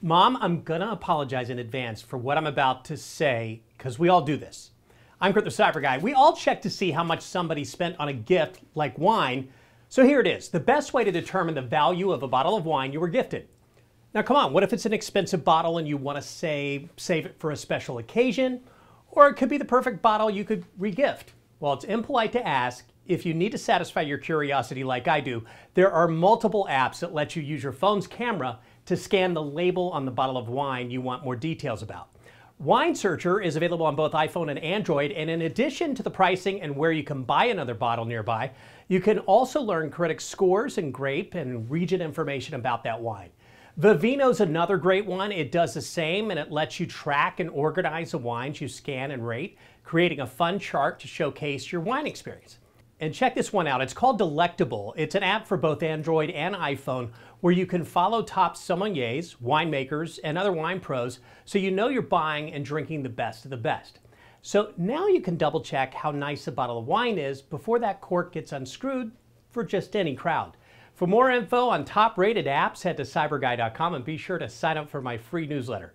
Mom, I'm gonna apologize in advance for what I'm about to say, because we all do this. I'm Kurt the CyberGuy. We all check to see how much somebody spent on a gift like wine. So here it is, the best way to determine the value of a bottle of wine you were gifted. Now come on, what if it's an expensive bottle and you want to save it for a special occasion? Or it could be the perfect bottle you could regift. Well, it's impolite to ask. If you need to satisfy your curiosity like I do, there are multiple apps that let you use your phone's camera to scan the label on the bottle of wine you want more details about. Wine Searcher is available on both iPhone and Android, and in addition to the pricing and where you can buy another bottle nearby, you can also learn critic scores and grape and region information about that wine. Vivino's another great one. It does the same, and it lets you track and organize the wines you scan and rate, creating a fun chart to showcase your wine experience. And check this one out. It's called Delectable. It's an app for both Android and iPhone where you can follow top sommeliers, winemakers, and other wine pros so you know you're buying and drinking the best of the best. So now you can double check how nice a bottle of wine is before that cork gets unscrewed for just any crowd. For more info on top-rated apps, head to cyberguy.com and be sure to sign up for my free newsletter.